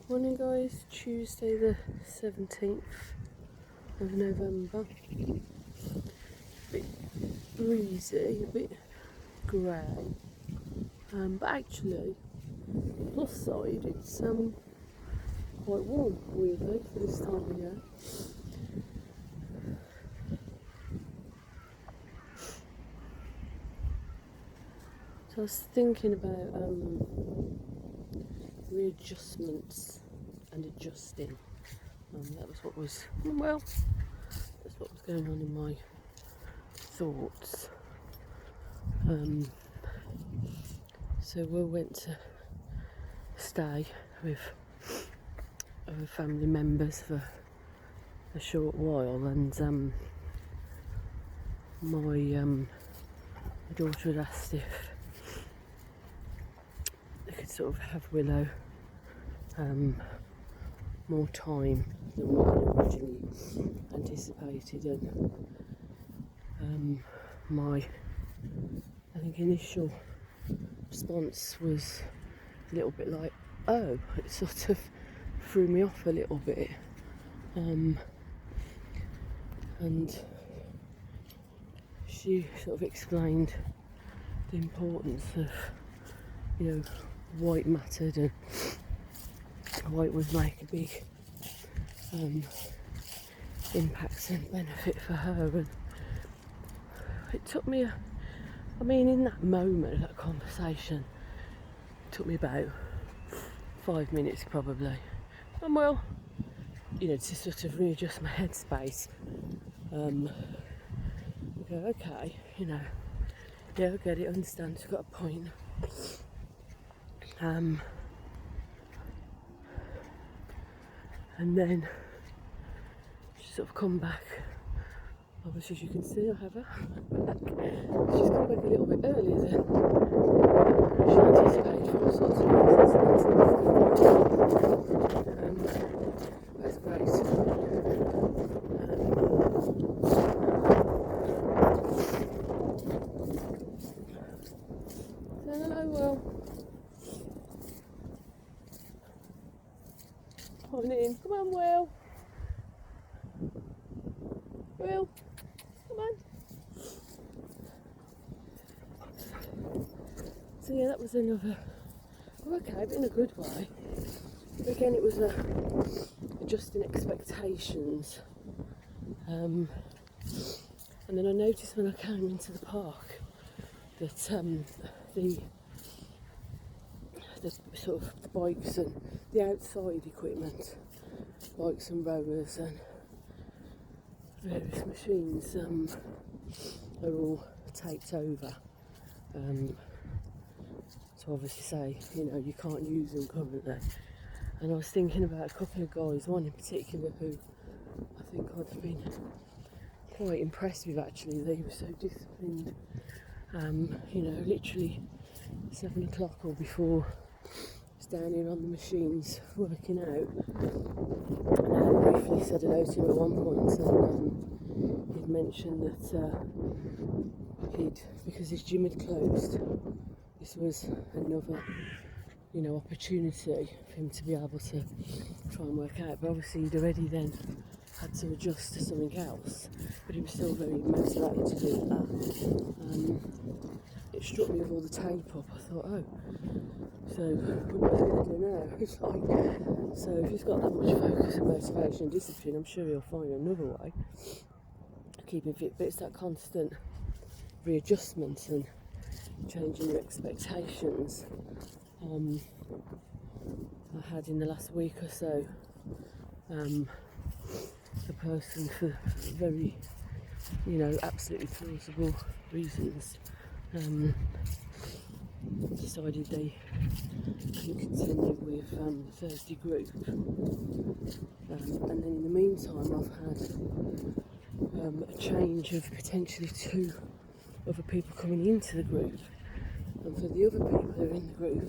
Morning guys, Tuesday the 17th of November. A bit breezy, a bit grey, but actually, plus side, it's quite warm, weirdly, for this time of year. So I was thinking about readjustments and adjusting. That was what was, well, that's what was going on in my thoughts. So we went to stay with other family members for a short while, and my daughter had asked if they could sort of have Willow more time than we had originally anticipated, and my, I think, initial response was a little bit like, oh, it sort of threw me off a little bit, and she sort of explained the importance of, white mattered, and white would make a big impact and benefit for her. And it took me, in that moment of that conversation, it took me about 5 minutes probably, and well, to sort of readjust my headspace. Go, okay, yeah, I get it, I understand, you've got a point. And then she's sort of come back. Obviously, as you can see, I have her back. She's come back a little bit earlier than she anticipated for all sorts of reasons. That's great. Hello, Will. On in. Come on, Will. Will, come on. So yeah, that was another, okay, but in a good way. But again, it was adjusting expectations. And then I noticed when I came into the park that the sort of the bikes and the outside equipment, bikes and rowers and various machines, are all taped over. So obviously say, you can't use them currently. And I was thinking about a couple of guys, one in particular who I think I'd been quite impressed with actually. They were so disciplined, literally 7 o'clock or before, was down here on the machines working out. And I briefly said hello to him at one point, and he'd mentioned that because his gym had closed, this was another opportunity for him to be able to try and work out. But obviously he'd already then had to adjust to something else, but he was still very motivated to do that. It struck me with all the tape up. I thought, oh, so what was he going to do now? It's like, so if he's got that much focus and motivation and discipline, I'm sure he'll find another way to keep him fit. But it's that constant readjustment and changing your expectations. I had in the last week or so a person, for very, absolutely plausible reasons, decided they couldn't continue with the Thursday group. And then in the meantime I've had a change of potentially 2 other people coming into the group. And for the other people who are in the group,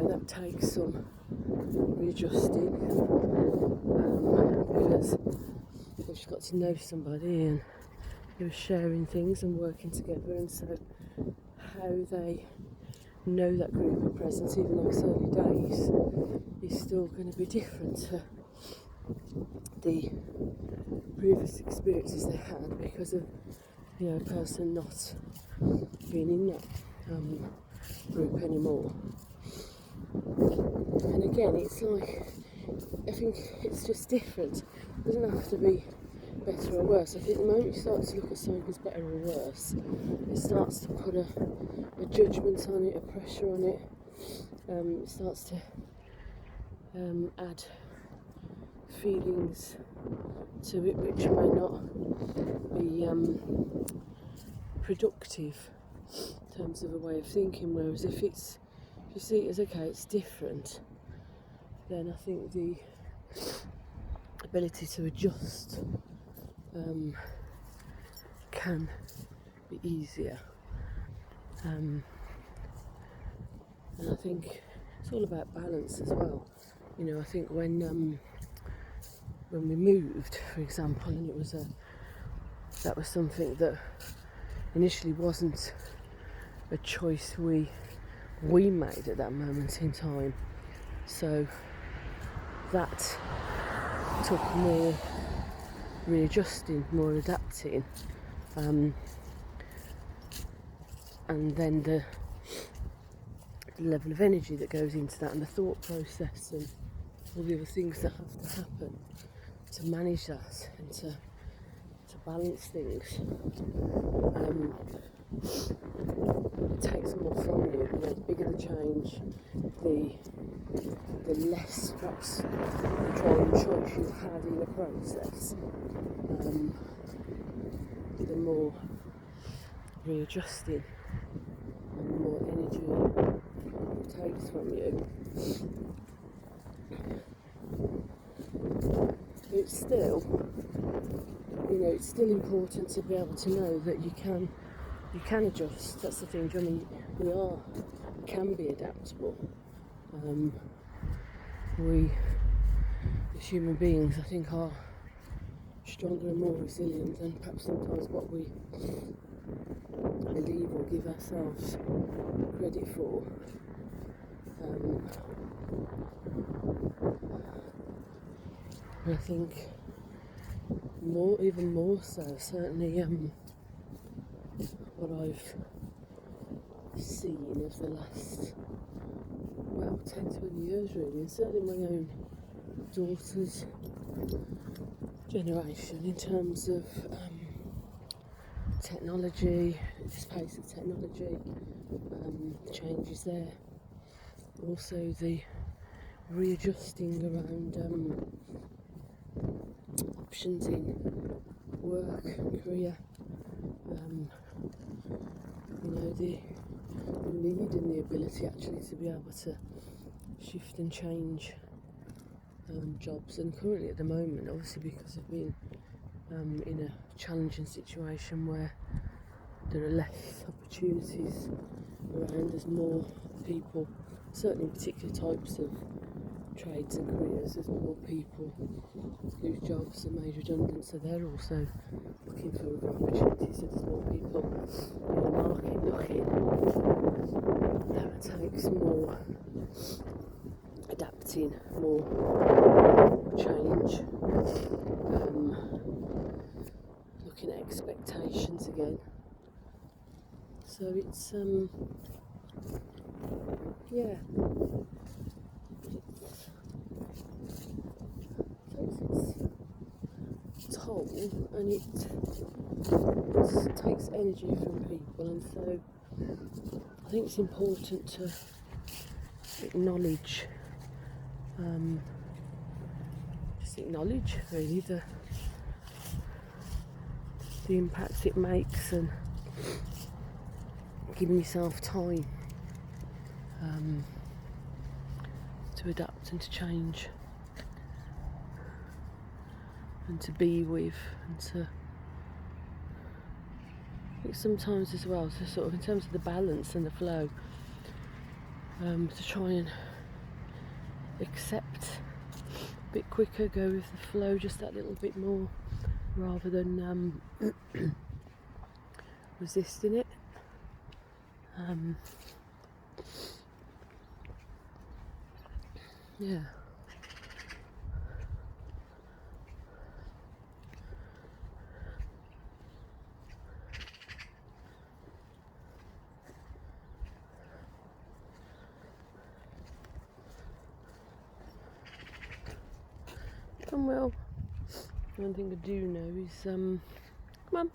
that takes some readjusting, because they've just got to know somebody and you're sharing things and working together, and so how they know that groupie presence, even though it's early days, is still going to be different to the previous experiences they had because of, you know, a person not being in that group anymore. And again, it's like, I think it's just different. It doesn't have to be better or worse. I think the moment you start to look at something as better or worse, it starts to put a judgment on it, a pressure on it. It starts to add feelings to it which may not be productive in terms of a way of thinking. Whereas if you see it as okay, it's different, then I think the ability to adjust can be easier. And I think it's all about balance as well. You know, I think when we moved, for example, and that was something that initially wasn't a choice we made at that moment in time. So that took more readjusting, more adapting, and then the level of energy that goes into that, and the thought process, and all the other things that have to happen to manage that and to balance things. It takes more from you. You know, the bigger the change, the less perhaps control and choice you've had in the process, the more readjusting and the more energy it takes from you. It's still, you know, it's still important to be able to know that you can adjust. That's the thing. I mean, we can be adaptable. We, as human beings, I think, are stronger and more resilient than perhaps sometimes what we believe or give ourselves credit for. And I think even more so, certainly what I've seen of the last 10-20 years really, and certainly my own daughter's generation in terms of technology, this pace of technology, changes there. Also the readjusting around options in work and career. You know, the need and the ability actually to be able to shift and change jobs. And currently at the moment, obviously because of being in a challenging situation where there are less opportunities around, there's more people, certainly in particular types of trades and careers, there's more people whose jobs are made redundant, so they're also looking for other opportunities. So there's more people in the market looking. That takes more adapting, more change, looking at expectations again. So it's yeah, its toll, and it takes energy from people, and so I think it's important to acknowledge really the impact it makes, and giving yourself time to adapt and to change and to be with, and to, I think sometimes as well, so sort of in terms of the balance and the flow, to try and accept a bit quicker, go with the flow just that little bit more, rather than resisting it. Yeah. And well, one thing I do know is, come on,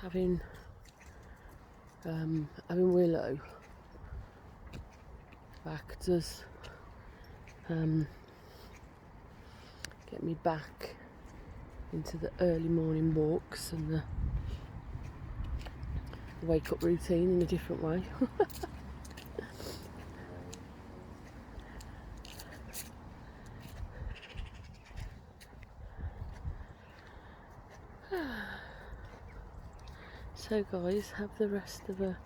having Willow back does get me back into the early morning walks and the wake up routine in a different way. So guys, have the rest of a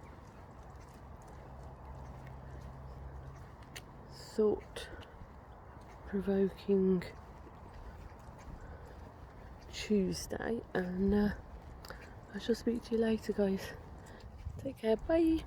thought-provoking Tuesday, and I shall speak to you later, guys. Take care, bye.